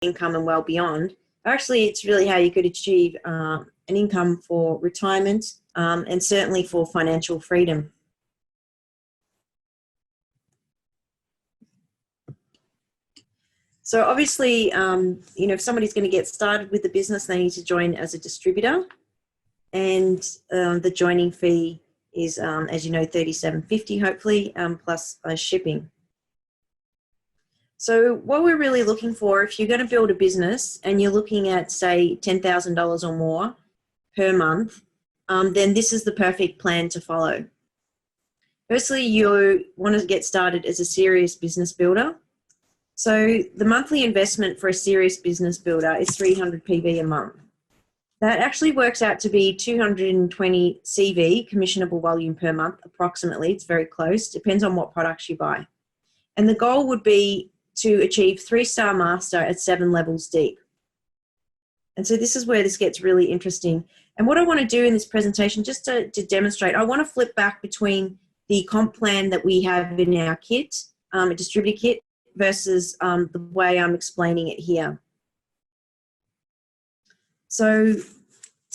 income and well beyond. Actually, it's really how you could achieve an income for retirement and certainly for financial freedom. So obviously, if somebody's going to get started with the business, they need to join as a distributor, and the joining fee is, as you know, $37.50 hopefully, plus shipping. So what we're really looking for, if you're going to build a business and you're looking at, say, $10,000 or more per month, then this is the perfect plan to follow. Firstly, you want to get started as a serious business builder. So the monthly investment for a serious business builder is 300 PV a month. That actually works out to be 220 CV, commissionable volume per month, approximately. It's very close, depends on what products you buy. And the goal would be to achieve 3-star master at 7 levels deep. And so this is where this gets really interesting. And what I want to do in this presentation, just to demonstrate, I want to flip back between the comp plan that we have in our kit, a distributor kit, versus the way I'm explaining it here. So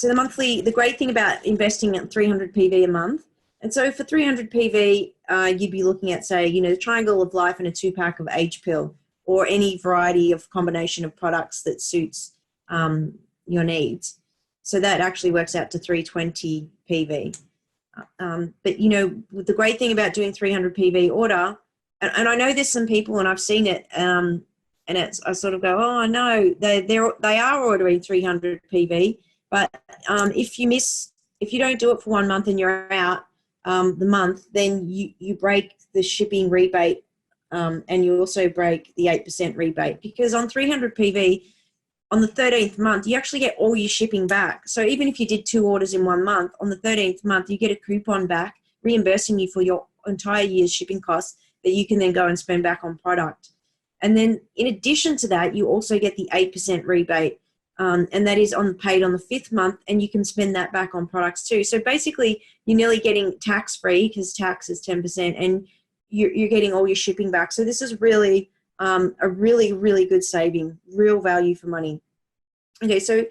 the great thing about investing at 300 PV a month, and so for 300 PV, you'd be looking at, say, the Triangle of Life and a 2-pack of Age Pill, or any variety of combination of products that suits your needs. So that actually works out to 320 PV. But the great thing about doing 300 PV order, and I know there's some people, and I've seen it, and I sort of go, oh no, they are ordering 300 PV, but if you don't do it for 1 month and you're out the month, then you break the shipping rebate, and you also break the 8% rebate, because on 300 PV, on the 13th month, you actually get all your shipping back. So even if you did 2 orders in 1 month, on the 13th month, you get a coupon back reimbursing you for your entire year's shipping costs that you can then go and spend back on product. And then in addition to that, you also get the 8% rebate, and that is paid on the 5th month, and you can spend that back on products too. So basically, you're nearly getting tax-free, because tax is 10%, and you're getting all your shipping back. So this is really a really, really good saving, real value for money. Okay, so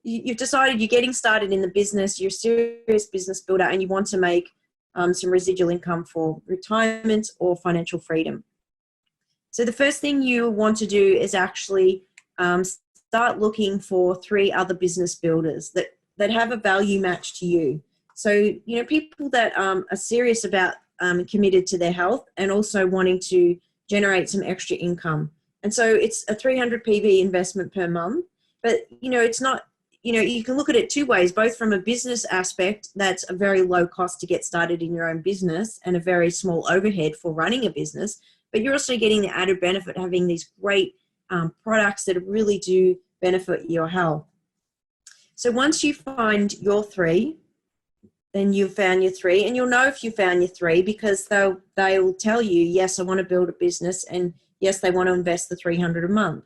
you've decided you're getting started in the business, you're a serious business builder, and you want to make some residual income for retirement or financial freedom. So the first thing you want to do is actually start looking for 3 other business builders that have a value match to you. So, people that are serious about committed to their health and also wanting to generate some extra income. And so it's a 300 PV investment per month, but, it's not, you can look at it 2 ways, both from a business aspect, that's a very low cost to get started in your own business and a very small overhead for running a business, but you're also getting the added benefit of having these great products that really do benefit your health. So once you find your 3, then you've found your 3, and you'll know if you found your 3 because they will tell you, yes, I want to build a business, and yes, they want to invest the 300 a month.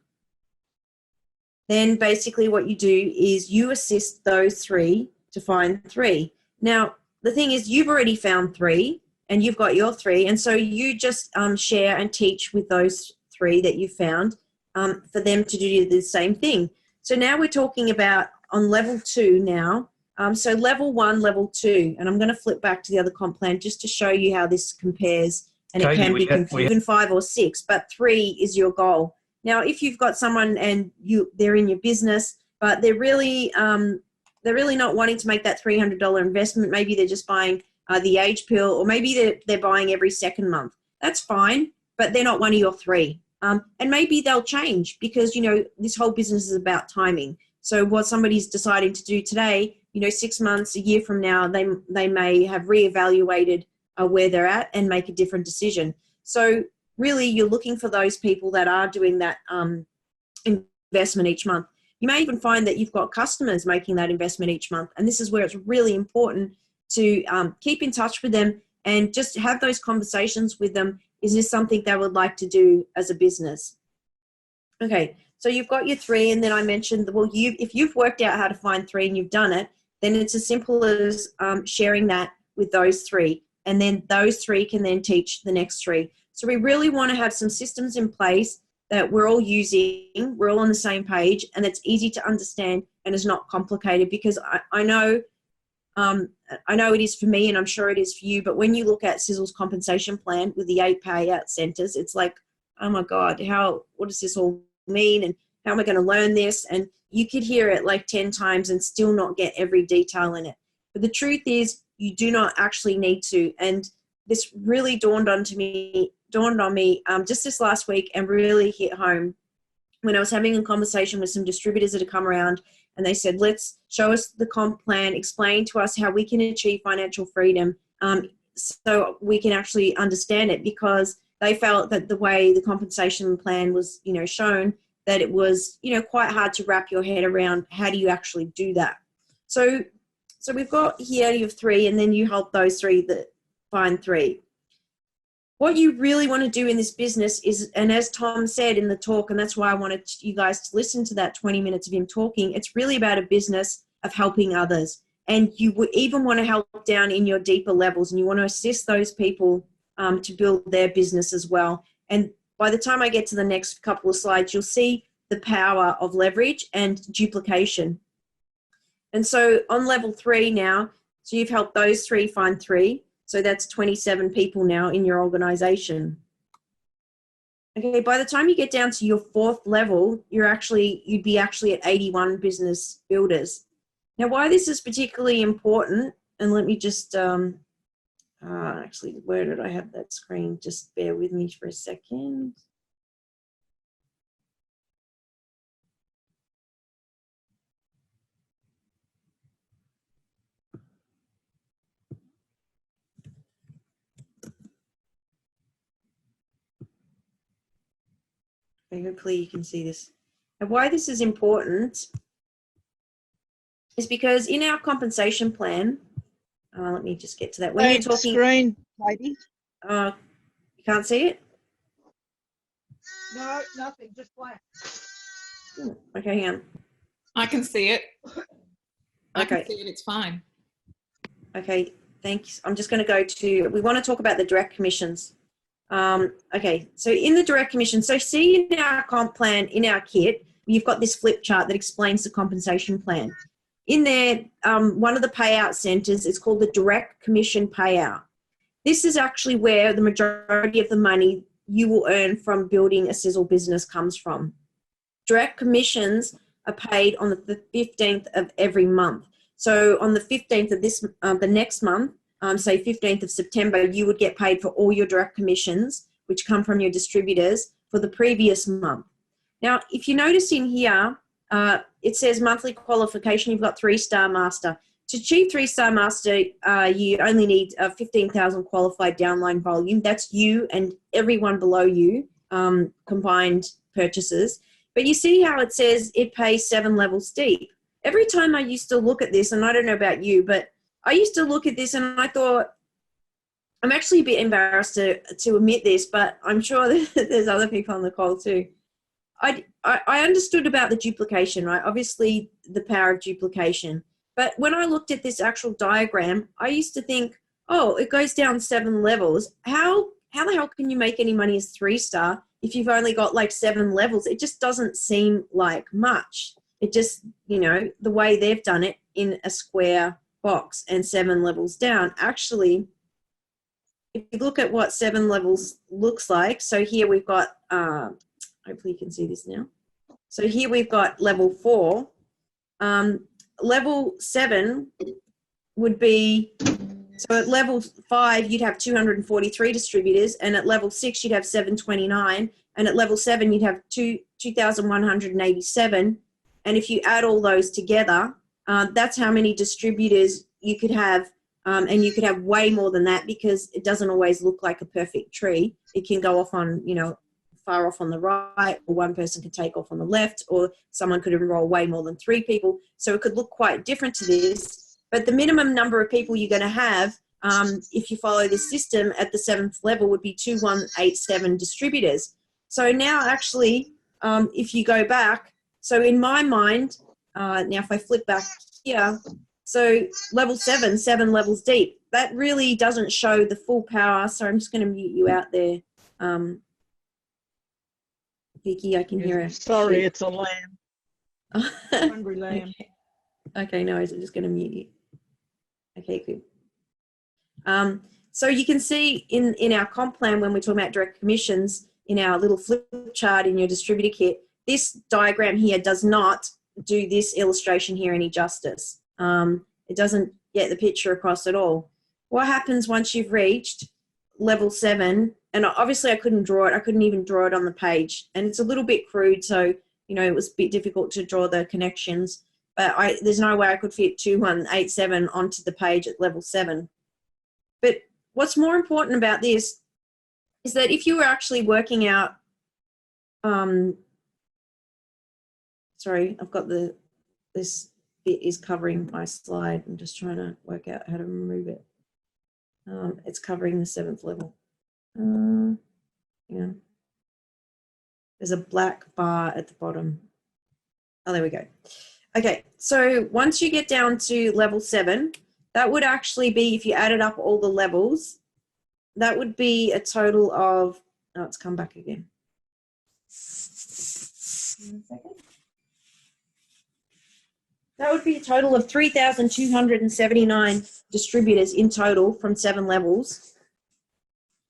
Then basically what you do is you assist those 3 to find 3. Now, the thing is, you've already found 3 and you've got your 3, and so you just share and teach with those 3 that you found for them to do the same thing. So now we're talking about on level 2 now. So level 1, level 2, and I'm going to flip back to the other comp plan just to show you how this compares, and Katie, it can be confusing, even 5 or 6, but 3 is your goal. Now, if you've got someone and they're in your business, but they're really not wanting to make that $300 investment, maybe they're just buying the Age Pill, or maybe they're buying every 2nd month. That's fine, but they're not one of your 3. And maybe they'll change because, this whole business is about timing. So what somebody's deciding to do today, 6 months, a year from now, they may have reevaluated where they're at and make a different decision. So really, you're looking for those people that are doing that investment each month. You may even find that you've got customers making that investment each month, and this is where it's really important to keep in touch with them and just have those conversations with them. Is this something they would like to do as a business? Okay, so you've got your 3, and then I mentioned, well, if you've worked out how to find 3 and you've done it, then it's as simple as sharing that with those 3, and then those 3 can then teach the next 3. So we really want to have some systems in place that we're all using, we're all on the same page, and it's easy to understand and is not complicated. Because I know it is for me, and I'm sure it is for you, but when you look at Sisel's compensation plan with the 8 payout centers, it's like, oh my God, what does this all mean? And how am I going to learn this? And you could hear it like 10 times and still not get every detail in it. But the truth is, you do not actually need to. And this really dawned on me just this last week, and really hit home when I was having a conversation with some distributors that had come around, and they said, let's show us the comp plan, explain to us how we can achieve financial freedom, so we can actually understand it, because they felt that the way the compensation plan was, shown, that it was, quite hard to wrap your head around how do you actually do that. So we've got here, you have 3, and then you help those 3 that find 3. What you really want to do in this business is, and as Tom said in the talk, and that's why I wanted you guys to listen to that 20 minutes of him talking, it's really about a business of helping others. And you would even want to help down in your deeper levels, and you want to assist those people to build their business as well. And by the time I get to the next couple of slides, you'll see the power of leverage and duplication. And so on level 3 now, so you've helped those 3 find 3. So that's 27 people now in your organization. Okay, by the time you get down to your 4th level, you'd be at 81 business builders. Now, why this is particularly important, and let me just, actually, where did I have that screen? Just bear with me for a second. Okay, hopefully you can see this. And why this is important is because in our compensation plan, let me just get to that. When you're talking screen, Katie. You can't see it? No, nothing, just blank. Okay, hang on. I can see it. I Okay. can see it. It's fine. Okay, thanks. I'm just going to go to, we want to talk about the direct commissions. Okay, so in the direct commission, so see in our comp plan, in our kit, you've got this flip chart that explains the compensation plan. In there, one of the payout centers is called the direct commission payout. This is actually where the majority of the money you will earn from building a Sisel business comes from. Direct commissions are paid on the 15th of every month. So on the 15th of the next month, say 15th of September, you would get paid for all your direct commissions, which come from your distributors, for the previous month. Now, if you notice in here, it says monthly qualification, you've got 3-star master. To achieve 3-star master, you only need 15,000 qualified downline volume. That's you and everyone below you, combined purchases. But you see how it says it pays 7 levels deep. Every time I used to look at this, and I don't know about you, but I used to look at this and I thought, I'm actually a bit embarrassed to admit this, but I'm sure that there's other people on the call too. I understood about the duplication, right? Obviously the power of duplication. But when I looked at this actual diagram, I used to think, oh, it goes down 7 levels. How the hell can you make any money as 3-star if you've only got like 7 levels? It just doesn't seem like much. It just, the way they've done it in a square box and 7 levels down. Actually, if you look at what 7 levels looks like, so here we've got, hopefully you can see this now. So here we've got level 4. Level 7 would be, so at level 5, you'd have 243 distributors, and at level 6, you'd have 729, and at level 7, you'd have 2,187. And if you add all those together, that's how many distributors you could have, and you could have way more than that, because it doesn't always look like a perfect tree. It can go off on, far off on the right, or one person could take off on the left, or someone could enroll way more than 3 people. So it could look quite different to this. But the minimum number of people you're going to have, if you follow this system at the 7th level, would be 2187 distributors. So now actually, if you go back, so in my mind, now if I flip back here, so level 7 levels deep, that really doesn't show the full power. So I'm just going to mute you out there. Vicky, I can hear her. Sorry, it's a lamb, Shoot. hungry lamb. Okay, no worries. I'm just going to mute you. Okay, good. So you can see in our comp plan, when we're talking about direct commissions, in our little flip chart in your distributor kit, this diagram here does not do this illustration here any justice. It doesn't get the picture across at all. What happens once you've reached level 7, and obviously I couldn't draw it. I couldn't even draw it on the page, and it's a little bit crude, so it was a bit difficult to draw the connections, but there's no way I could fit 2187 onto the page at level 7. But what's more important about this is that if you were actually working out, sorry, I've got this bit is covering my slide. I'm just trying to work out how to remove it. It's covering the 7th level. Yeah. There's a black bar at the bottom. Oh, there we go. Okay, so once you get down to level 7, that would actually be, if you added up all the levels, that would be a total of, oh, it's come back again. 1 second. That would be a total of 3,279 distributors in total from 7 levels.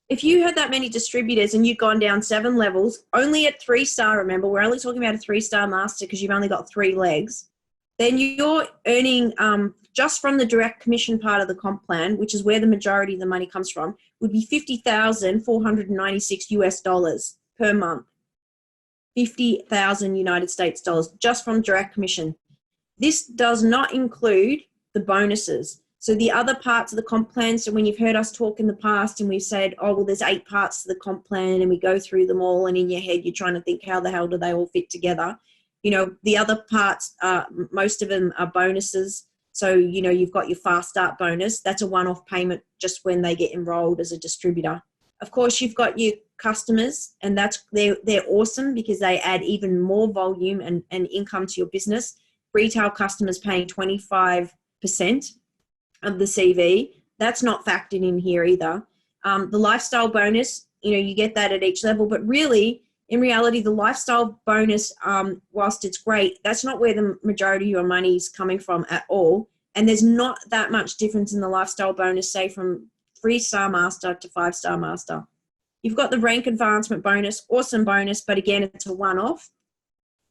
If you had that many distributors and you'd gone down 7 levels, only at 3-star, remember, we're only talking about a 3-star master because you've only got 3 legs, then you're earning, just from the direct commission part of the comp plan, which is where the majority of the money comes from, would be $50,496 US per month. 50,000 United States dollars just from direct commission. This does not include the bonuses. So the other parts of the comp plan, so when you've heard us talk in the past and we've said, oh, well, there's 8 parts to the comp plan and we go through them all, and in your head you're trying to think, how the hell do they all fit together? The other parts, most of them are bonuses. So, you've got your fast start bonus. That's a one-off payment just when they get enrolled as a distributor. Of course, you've got your customers, and they're awesome because they add even more volume and income to your business. Retail customers paying 25% of the CV. That's not factored in here either. The lifestyle bonus, you get that at each level, but really, in reality, the lifestyle bonus, whilst it's great, that's not where the majority of your money is coming from at all. And there's not that much difference in the lifestyle bonus, say from 3-star master to 5-star master. You've got the rank advancement bonus, awesome bonus, but again, it's a one-off.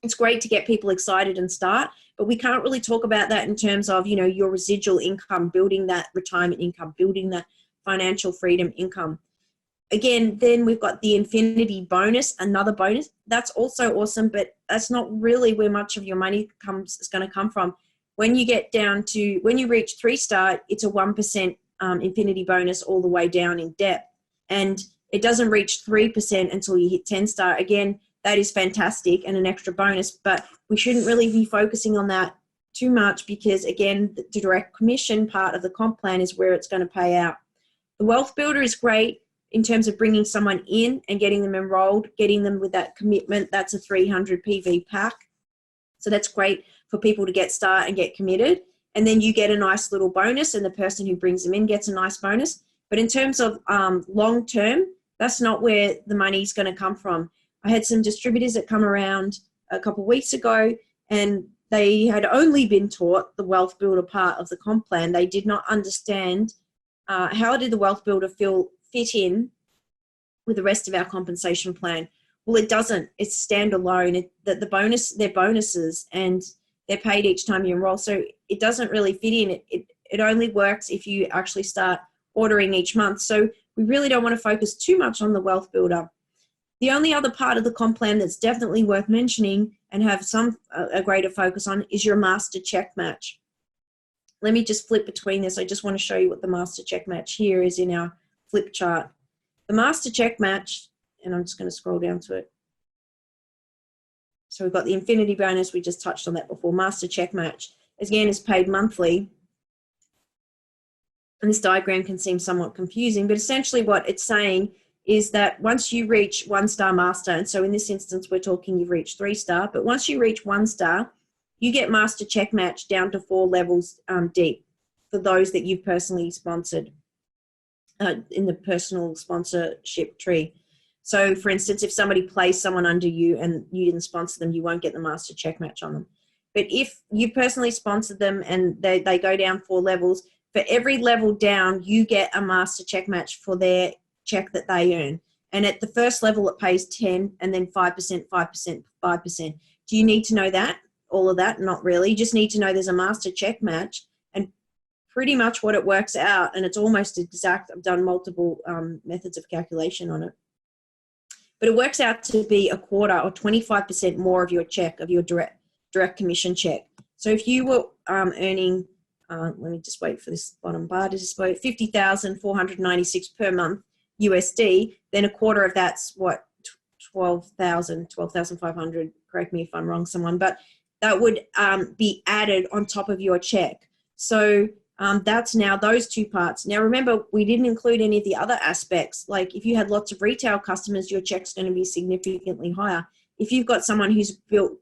It's great to get people excited and start, but we can't really talk about that in terms of, your residual income, building that retirement income, building that financial freedom income. Again, then we've got the infinity bonus, another bonus. That's also awesome, but that's not really where much of your money is going to come from. When you get down to, when you reach 3-star, it's a 1% infinity bonus all the way down in depth. And it doesn't reach 3% until you hit 10-star. Again, that is fantastic and an extra bonus, but we shouldn't really be focusing on that too much because, again, the direct commission part of the comp plan is where it's going to pay out. The wealth builder is great in terms of bringing someone in and getting them enrolled, getting them with that commitment. That's a 300 PV pack. So that's great for people to get started and get committed. And then you get a nice little bonus, and the person who brings them in gets a nice bonus. But in terms of long term, that's not where the money's going to come from. I had some distributors that come around a couple of weeks ago, and they had only been taught the wealth builder part of the comp plan. They did not understand how did the wealth builder fit in with the rest of our compensation plan. Well, it doesn't. It's standalone. They're bonuses, and they're paid each time you enroll. So it doesn't really fit in. It only works if you actually start ordering each month. So we really don't want to focus too much on the wealth builder. The only other part of the comp plan that's definitely worth mentioning and have a greater focus on is your master check match. Let me just flip between this. I just want to show you what the master check match here is in our flip chart. The master check match, and I'm just going to scroll down to it. So we've got the infinity bonus. We just touched on that before. Master check match, again, is paid monthly. And this diagram can seem somewhat confusing, but essentially what it's saying is that once you reach 1-star master, and so in this instance, we're talking you've reached 3-star, but once you reach 1-star, you get master check match down to 4 levels deep for those that you've personally sponsored in the personal sponsorship tree. So for instance, if somebody placed someone under you and you didn't sponsor them, you won't get the master check match on them. But if you personally sponsored them and they go down 4 levels, for every level down, you get a master check match for their check that they earn. And at the first level, it pays 10 and then 5%, 5%, 5%. Do you need to know that? All of that? Not really. You just need to know there's a master check match, and pretty much what it works out, and it's almost exact. I've done multiple methods of calculation on it. But it works out to be a quarter or 25% more of your check, of your direct commission check. So if you were earning, let me just wait for this bottom bar to display, 50,496 per month USD, then a quarter of that's what, 12,500, correct me if I'm wrong, someone, but that would be added on top of your check. So that's now those 2 parts. Now remember, we didn't include any of the other aspects. Like if you had lots of retail customers, your check's going to be significantly higher. If you've got someone who's built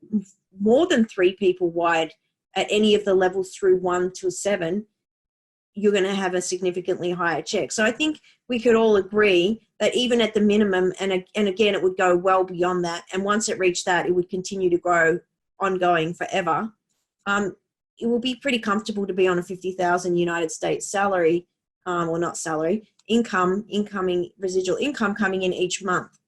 more than 3 people wide at any of the levels through 1 to 7, you're going to have a significantly higher check. So I think we could all agree that even at the minimum, and again, it would go well beyond that. And once it reached that, it would continue to grow ongoing forever. It will be pretty comfortable to be on a 50,000 United States salary, or not salary, incoming residual income coming in each month.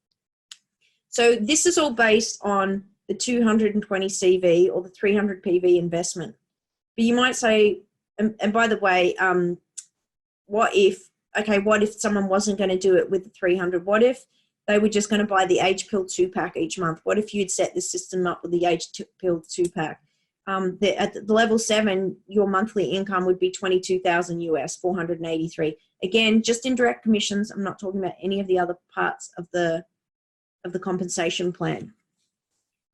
So this is all based on the 220 CV or the 300 PV investment. But you might say, and by the way, what if someone wasn't going to do it with the 300? What if they were just going to buy the Age Pill 2-pack each month? What if you'd set the system up with the Age Pill 2-pack? At the level 7, your monthly income would be 22,000 US, 483. Again, just in direct commissions. I'm not talking about any of the other parts of the compensation plan.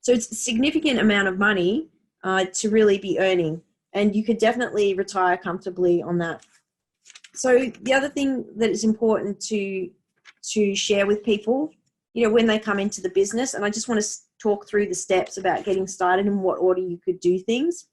So it's a significant amount of money to really be earning, and you could definitely retire comfortably on that. So the other thing that is important to share with people, when they come into the business, and I just want to talk through the steps about getting started and what order you could do things.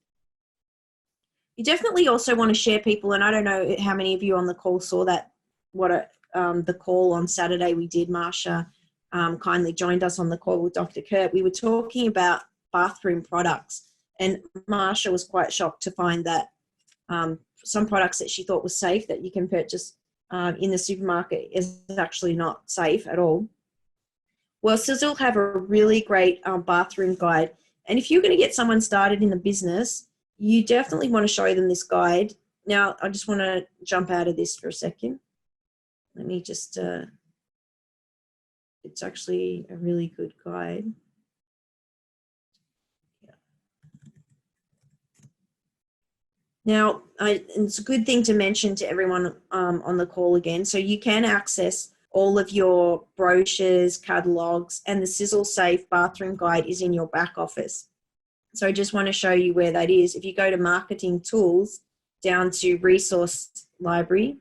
You definitely also want to share people, and I don't know how many of you on the call saw that, the call on Saturday we did. Marsha kindly joined us on the call with Dr. Kurt. We were talking about bathroom products, and Marsha was quite shocked to find that some products that she thought was safe that you can purchase in the supermarket is actually not safe at all. Well, Sisel have a really great bathroom guide. And if you're going to get someone started in the business, you definitely want to show them this guide. Now, I just want to jump out of this for a second. Let me just, it's actually a really good guide. Yeah. Now, it's a good thing to mention to everyone on the call again. So you can access all of your brochures, catalogs, and the Sisel Safe Bathroom Guide is in your back office. So I just want to show you where that is. If you go to Marketing Tools, down to Resource Library,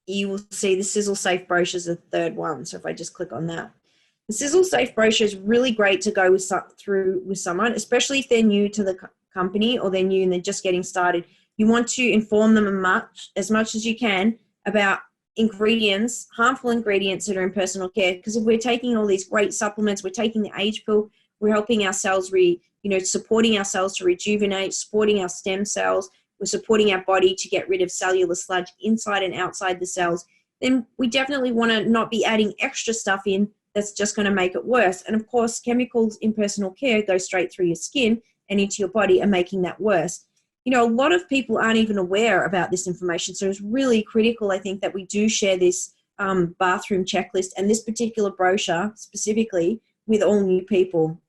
you will see the Sisel Safe brochure is the 3rd one. So if I just click on that. The Sisel Safe brochure is really great to go through with someone, especially if they're new to the company or they're new and they're just getting started. You want to inform them as much as you can about ingredients, harmful ingredients that are in personal care. Because if we're taking all these great supplements, we're taking the Age Pill, we're helping our cells, supporting our cells to rejuvenate, supporting our stem cells, we're supporting our body to get rid of cellular sludge inside and outside the cells, then we definitely want to not be adding extra stuff in that's just going to make it worse. And of course, chemicals in personal care go straight through your skin and into your body and making that worse. A lot of people aren't even aware about this information. So it's really critical, I think, that we do share this bathroom checklist and this particular brochure specifically with all new people.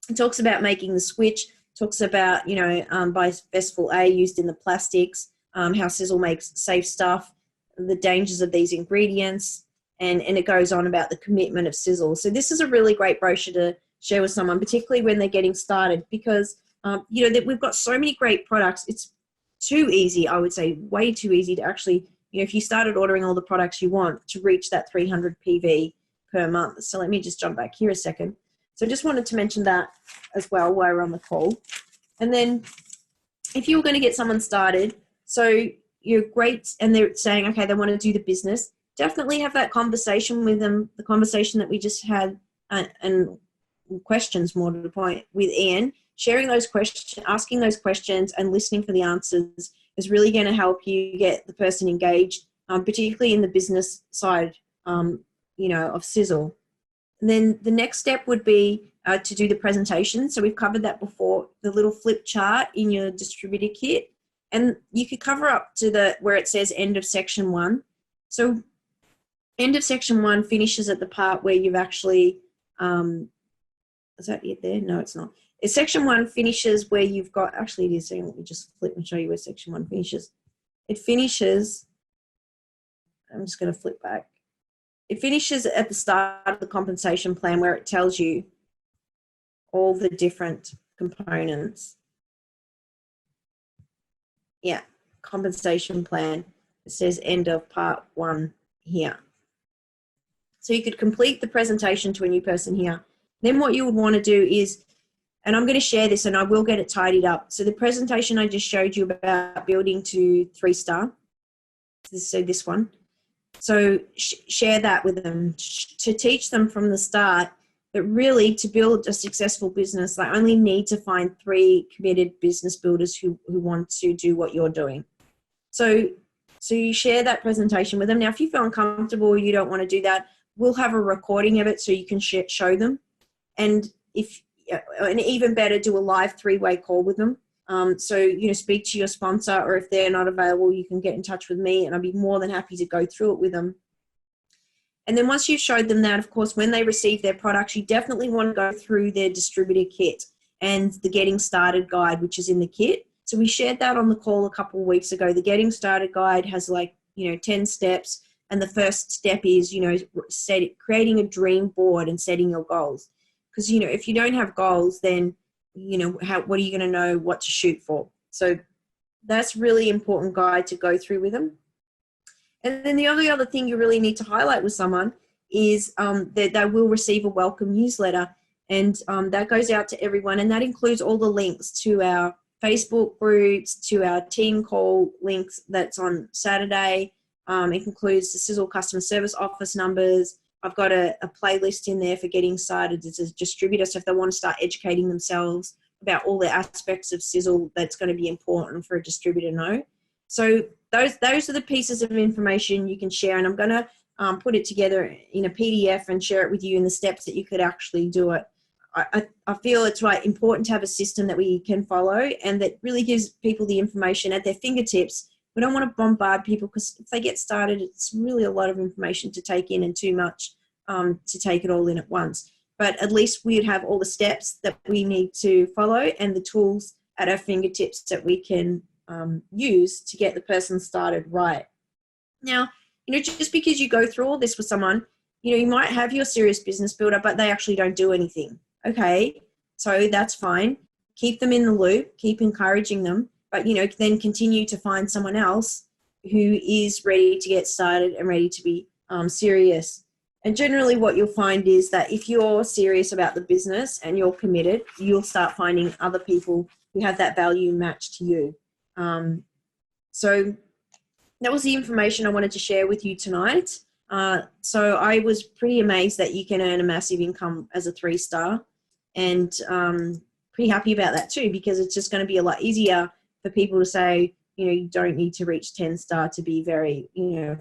It talks about making the switch, talks about, bispecific A used in the plastics, how Sisel makes safe stuff, the dangers of these ingredients, and it goes on about the commitment of Sisel. So this is a really great brochure to share with someone, particularly when they're getting started, because that we've got so many great products. It's too easy, I would say, way too easy to actually, if you started ordering all the products you want to reach that 300 PV per month. So let me just jump back here a second. So I just wanted to mention that as well while we're on the call. And then if you were going to get someone started, so you're great, and they're saying, okay, they want to do the business. definitely have that conversation with them, the conversation that we just had, and questions more to the point with Ian. Sharing those questions, asking those questions and listening for the answers is really going to help you get the person engaged, particularly in the business side, of Sisel. And then the next step would be to do the presentation. So we've covered that before, the little flip chart in your distributor kit. And you could cover up to where it says end of section 1. So end of section 1 finishes at the part where you've actually, is that it there? No, it's not. Section 1 finishes where you've got, actually it is, so let me just flip and show you where section 1 finishes. It finishes, I'm just going to flip back. It finishes at the start of the compensation plan where it tells you all the different components. Yeah, compensation plan. It says end of part 1 here. So you could complete the presentation to a new person here. Then what you would want to do is, and I'm going to share this and I will get it tidied up. So the presentation I just showed you about building to 3-star, so this one. So share that with them to teach them from the start that really to build a successful business, they only need to find 3 committed business builders who want to do what you're doing. So you share that presentation with them. Now, if you feel uncomfortable or you don't want to do that, we'll have a recording of it so you can show them. And even better, do a live 3-way call with them. So, speak to your sponsor, or if they're not available, you can get in touch with me and I'll be more than happy to go through it with them. And then once you've showed them that, of course, when they receive their products, you definitely want to go through their distributor kit and the Getting Started guide, which is in the kit. So we shared that on the call a couple of weeks ago. The Getting Started guide has 10 steps. And the first step is, creating a dream board and setting your goals. Because, if you don't have goals, then, what are you going to know what to shoot for? So that's really important guide to go through with them. And then the only other thing you really need to highlight with someone is that they will receive a welcome newsletter. And that goes out to everyone. And that includes all the links to our Facebook groups, to our team call links that's on Saturday. It includes the Sisel customer service office numbers. I've got a playlist in there for getting started as a distributor. So if they want to start educating themselves about all the aspects of Sisel, that's going to be important for a distributor to know. So those are the pieces of information you can share. And I'm going to put it together in a PDF and share it with you in the steps that you could actually do it. I feel it's important to have a system that we can follow and that really gives people the information at their fingertips. We don't want to bombard people because if they get started, it's really a lot of information to take in and too much to take it all in at once. But at least we'd have all the steps that we need to follow and the tools at our fingertips that we can use to get the person started right. Now, just because you go through all this with someone, you might have your serious business builder, but they actually don't do anything. Okay, so that's fine. Keep them in the loop, keep encouraging them. But, then continue to find someone else who is ready to get started and ready to be serious. And generally what you'll find is that if you're serious about the business and you're committed, you'll start finding other people who have that value matched to you. So that was the information I wanted to share with you tonight. So I was pretty amazed that you can earn a massive income as a 3-star, and pretty happy about that too, because it's just going to be a lot easier for people to say, you don't need to reach 10-star to be very,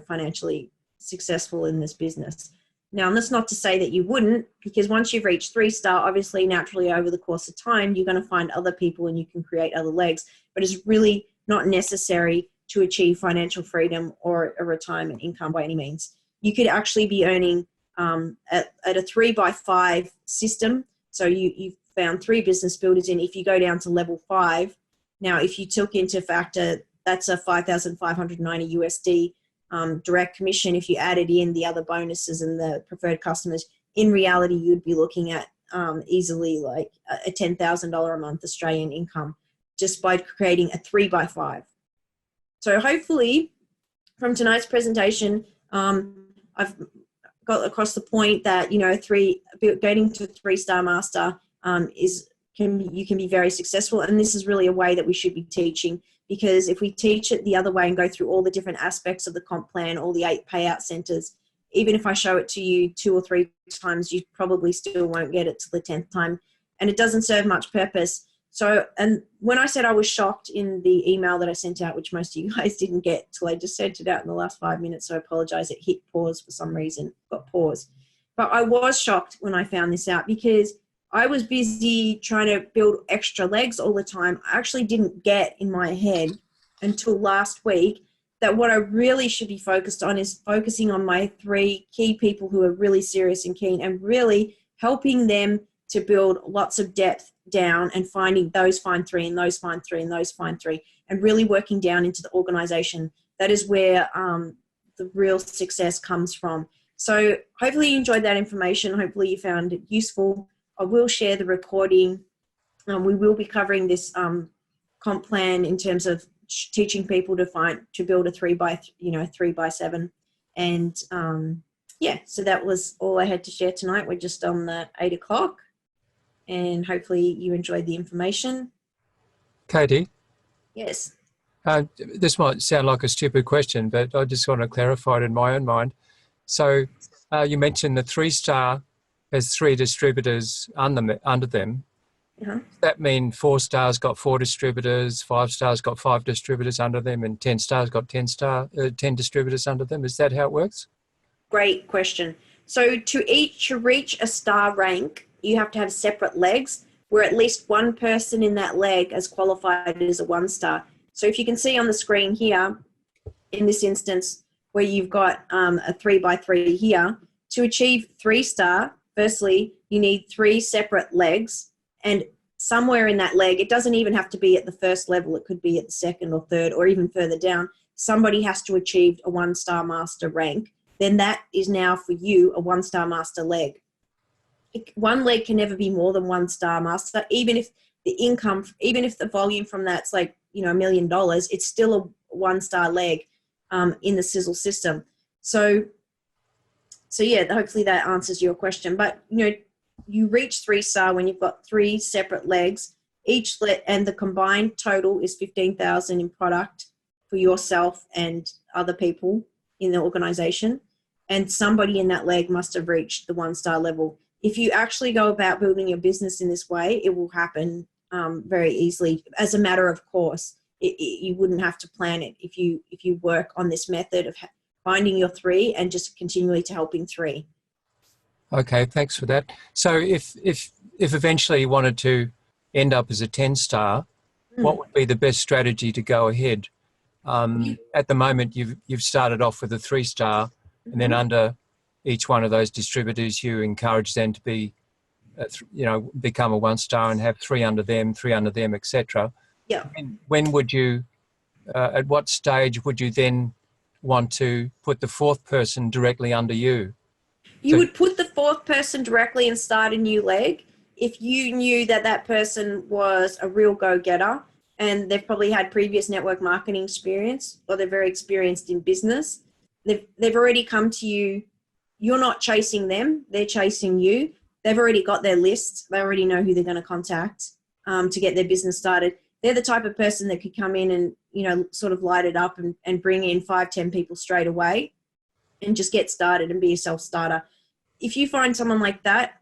financially successful in this business. Now, and that's not to say that you wouldn't, because once you've reached 3-star, obviously, naturally, over the course of time, you're going to find other people and you can create other legs. But it's really not necessary to achieve financial freedom or a retirement income by any means. You could actually be earning at a 3x5 system. So you've found 3 business builders in. If you go down to level 5, now if you took into factor, that's a $5,590 USD direct commission. If you added in the other bonuses and the preferred customers, in reality, you'd be looking at easily like a $10,000 a month Australian income just by creating a 3x5. So hopefully from tonight's presentation, I've got across the point that, getting to 3-star master is you can be very successful. And this is really a way that we should be teaching, because if we teach it the other way and go through all the different aspects of the comp plan, all the 8 payout centers, even if I show it to you 2 or 3 times, you probably still won't get it till the 10th time. And it doesn't serve much purpose. So, and when I said I was shocked in the email that I sent out, which most of you guys didn't get till I just sent it out in the last 5 minutes, so I apologize, it hit pause for some reason, got pause. But I was shocked when I found this out, because I was busy trying to build extra legs all the time. I actually didn't get in my head until last week that what I really should be focused on is focusing on my 3 key people who are really serious and keen, and really helping them to build lots of depth down and finding those find 3 and those find 3 and those find 3, and really working down into the organization. That is where the real success comes from. So hopefully you enjoyed that information. Hopefully you found it useful. I will share the recording. We will be covering this comp plan in terms of teaching people to build a 3x7. And yeah, so that was all I had to share tonight. We're just on the 8 o'clock, and hopefully you enjoyed the information. Katie? Yes. This might sound like a stupid question, but I just want to clarify it in my own mind. So you mentioned the 3-star has 3 distributors under them. Uh-huh. Does that mean 4 stars got 4 distributors, 5 stars got 5 distributors under them, and 10 stars got 10 distributors under them? Is that how it works? Great question. So to reach a star rank, you have to have separate legs where at least one person in that leg is qualified as a 1-star. So if you can see on the screen here, in this instance, where you've got a 3x3 here, to achieve 3-star, firstly, you need 3 separate legs, and somewhere in that leg, it doesn't even have to be at the first level, it could be at the 2nd or 3rd or even further down, somebody has to achieve a 1-star master rank. Then that is now for you a 1-star master leg. One leg can never be more than 1-star master, even if the volume from that's like, $1 million, it's still a 1-star leg in the Sisel system. So yeah, hopefully that answers your question. But you reach 3-star when you've got 3 separate legs, and the combined total is 15,000 in product for yourself and other people in the organization. And somebody in that leg must have reached the 1-star level. If you actually go about building your business in this way, it will happen very easily as a matter of course. You wouldn't have to plan it if you work on this method of finding your 3 and just continually to helping 3. Okay, thanks for that. So if eventually you wanted to end up as a 10-star, what would be the best strategy to go ahead? At the moment, you've started off with a 3-star, and then under each one of those distributors, you encourage them to be, become a 1-star and have 3 under them, etc. Yeah. When would you, at what stage would you then want to put the 4th person directly under you? You would put the 4th person directly and start a new leg if you knew that person was a real go-getter and they've probably had previous network marketing experience, or they're very experienced in business. They've already come to you. You're not chasing them. They're chasing you. They've already got their list. They already know who they're going to contact to get their business started. They're the type of person that could come in and, sort of light it up and bring in 5-10 people straight away and just get started and be a self-starter. If you find someone like that,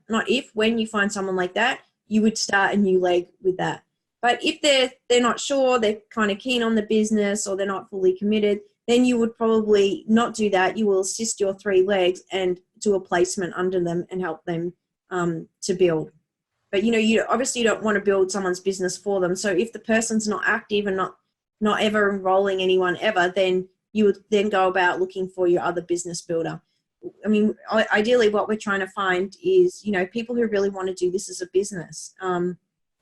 when you find someone like that, you would start a new leg with that. But if they're not sure, they're kind of keen on the business, or they're not fully committed, then you would probably not do that. You will assist your 3 legs and do a placement under them and help them to build. But you obviously don't want to build someone's business for them. So if the person's not active and not ever enrolling anyone ever, then you would then go about looking for your other business builder. I mean, ideally what we're trying to find is, people who really want to do this as a business, and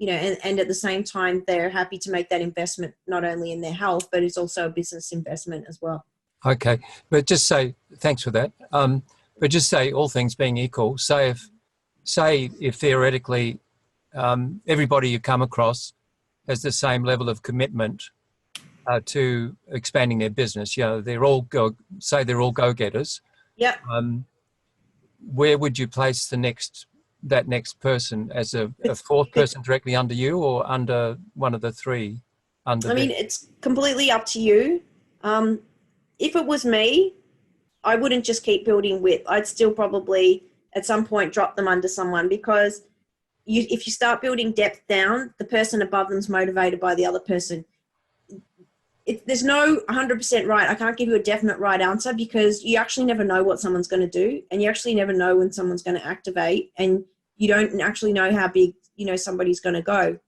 at the same time, they're happy to make that investment, not only in their health, but it's also a business investment as well. Okay. But just say, thanks for that. But just say, all things being equal, say if theoretically everybody you come across has the same level of commitment to expanding their business, they're all go-getters. Yep. Where would you place the next that next person as a fourth person directly under you or under one of the three? I mean, it's completely up to you. If it was me, I wouldn't just keep building width. I'd still probably at some point drop them under someone, because if you start building depth down, the person above them's motivated by the other person. There's no 100% right. I can't give you a definite right answer, because you actually never know what someone's going to do, and you actually never know when someone's going to activate, and you don't actually know how big, somebody's going to go.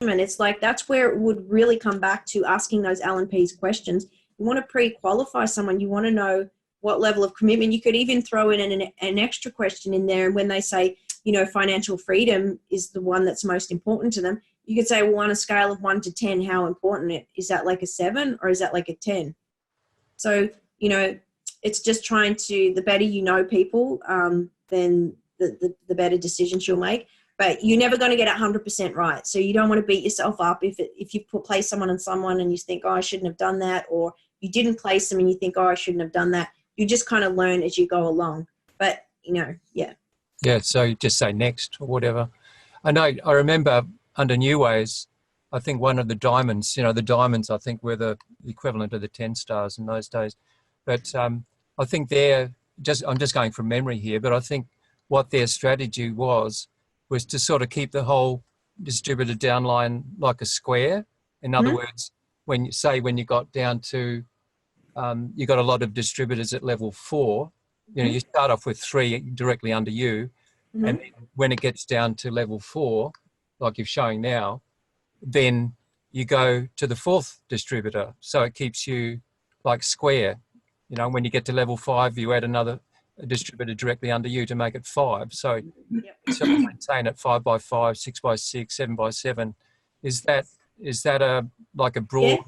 And it's like, that's where it would really come back to asking those L&Ps questions. You want to pre-qualify someone. You want to know what level of commitment. You could even throw in an extra question in there. And when they say, financial freedom is the one that's most important to them, you could say, well, on a scale of 1 to 10, how important is that, like a 7 or is that like a 10? So, it's just trying to, the better you know people, then the better decisions you'll make. But you're never going to get 100% right. So you don't want to beat yourself up if you place someone on someone and you think, oh, I shouldn't have done that, or you didn't place them and you think, oh, I shouldn't have done that. You just kind of learn as you go along. But, yeah. Yeah, so you just say next or whatever. I remember under New Ways, I think one of the diamonds, the diamonds I think were the equivalent of the 10 stars in those days. But I think I'm just going from memory here, but I think what their strategy was to sort of keep the whole distributor downline like a square. In other words, when you got down to, you got a lot of distributors at level 4, you start off with 3 directly under you. And then when it gets down to level 4, like you're showing now, then you go to the 4th distributor. So it keeps you like square. When you get to level 5, you add another distributor directly under you to make it 5. So you sort of maintain it 5 by 5, 6 by 6, 7 by 7. Is that a broad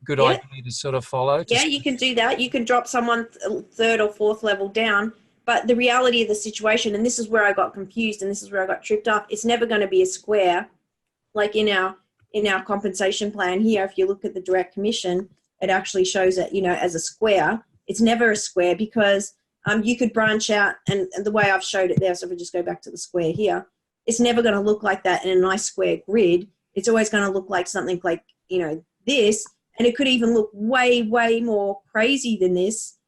good idea to sort of follow? Yeah, you can do that. You can drop someone 3rd or 4th level down. But the reality of the situation, and this is where I got confused and this is where I got tripped up, it's never going to be a square. Like in our compensation plan here, if you look at the direct commission, it actually shows it, as a square. It's never a square, because you could branch out, and the way I've showed it there, so if we just go back to the square here, it's never going to look like that in a nice square grid. It's always going to look like something like, this, and it could even look way, way more crazy than this.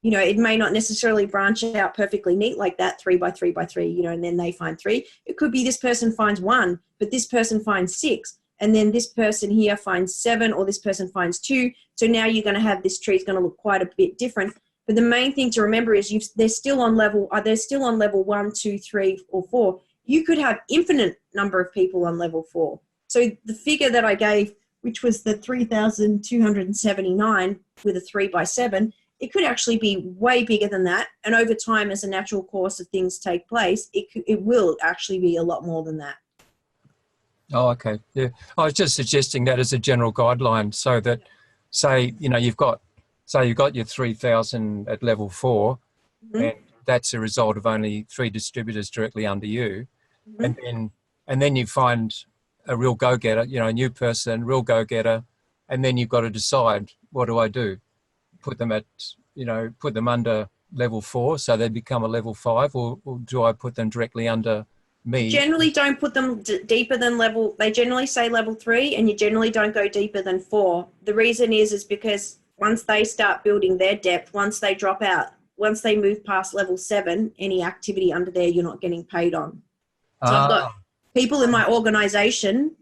It may not necessarily branch out perfectly neat like that, 3 by 3 by 3, and then they find 3. It could be this person finds 1, but this person finds 6, and then this person here finds 7, or this person finds 2. So now you're going to have this tree is going to look quite a bit different. But the main thing to remember is they're still on level 1, 2, 3, or 4. You could have infinite number of people on level 4. So the figure that I gave, which was the 3,279 with a 3 by 7, it could actually be way bigger than that. And over time, as a natural course of things take place, it will actually be a lot more than that. Oh, okay. Yeah. I was just suggesting that as a general guideline, so that, say, you've got your 3,000 at level 4, and that's a result of only 3 distributors directly under you. And then you find a real go-getter, a new person, real go-getter, and then you've got to decide, what do I do? Put them under level 4 so they become a level 5, or do I put them directly under me? Generally don't put them deeper than they generally say level 3, and you generally don't go deeper than 4. The reason is because once they start building their depth, once they drop out, once they move past level 7, any activity under there you're not getting paid on. So I've got people in my organization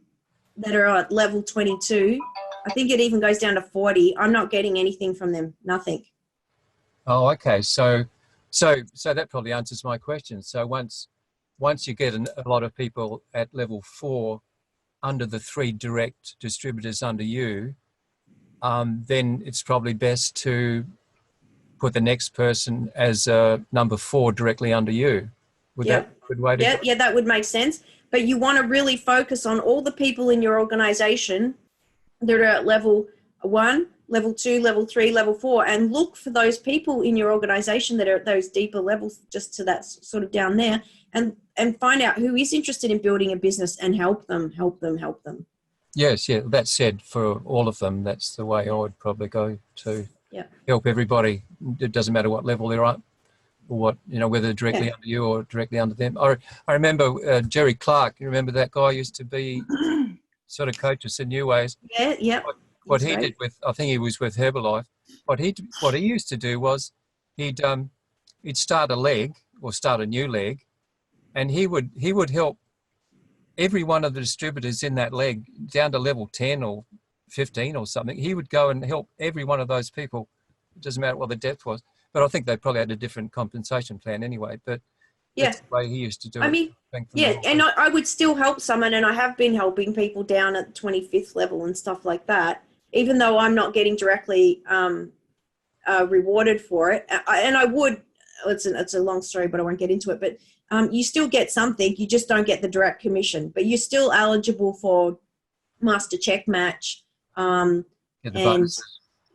that are at level 22. I think it even goes down to 40. I'm not getting anything from them, nothing. Oh, okay. So that probably answers my question. So once you get a lot of people at level 4 under the 3 direct distributors under you, then it's probably best to put the next person as number 4 directly under you. Would that be a good way to go? Yeah, that would make sense. But you want to really focus on all the people in your organization that are at level 1, level 2, level 3, level 4, and look for those people in your organization that are at those deeper levels, just to that sort of down there, and find out who is interested in building a business and help them. Yes, yeah. That said, for all of them, that's the way I would probably go to help everybody. It doesn't matter what level they're at. what, whether directly under you or directly under them. I remember Jerry Clark. You remember that guy used to be sort of coach us in new ways. Yeah, yep. What That's he right. did with, I think he was with Herbalife. What he used to do was he'd start a leg or start a new leg, and he would help every one of the distributors in that leg down to level 10 or 15 or something. He would go and help every one of those people. It doesn't matter what the depth was, but I think they probably had a different compensation plan anyway. But Yeah. that's the way he used to do it. I mean, yeah, and I would still help someone, and I have been helping people down at the 25th level and stuff like that, even though I'm not getting directly rewarded for it. And I would, it's a long story, but I won't get into it, but you still get something, you just don't get the direct commission, but you're still eligible for master check match. And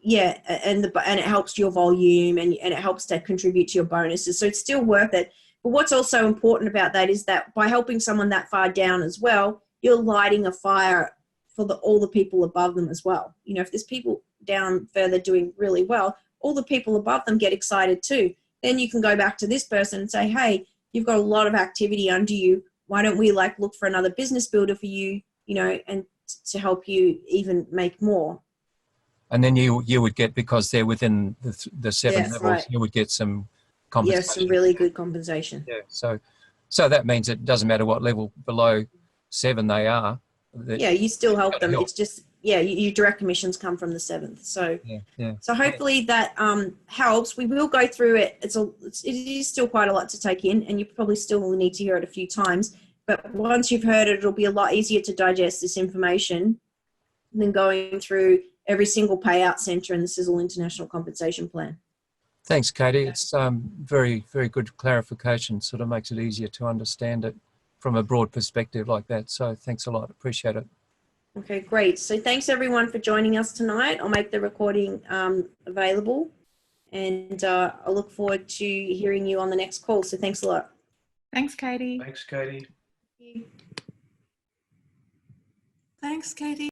yeah, and it helps your volume, and it helps to contribute to your bonuses. So it's still worth it. But what's also important about that is that by helping someone that far down as well, you're lighting a fire for all the people above them as well. If there's people down further doing really well, all the people above them get excited too. Then you can go back to this person and say, hey, you've got a lot of activity under you. Why don't we look for another business builder for you, and to help you even make more. And then you would get, because they're within the 7 levels, right, you would get some compensation. Yes, some really good compensation. Yeah. So that means it doesn't matter what level below 7 they are. Yeah, you still help them. It's just, your direct commissions come from the 7th. So, so hopefully that helps. We will go through it. It is still quite a lot to take in, and you probably still will need to hear it a few times. But once you've heard it, it'll be a lot easier to digest this information than going through every single payout center in the Sisel International Compensation Plan. Thanks, Katie. It's very, very good clarification. Sort of makes it easier to understand it from a broad perspective like that. So thanks a lot. Appreciate it. Okay, great. So thanks everyone for joining us tonight. I'll make the recording available, and I look forward to hearing you on the next call. So thanks a lot. Thanks, Katie. Thanks, Katie. Thanks, Katie.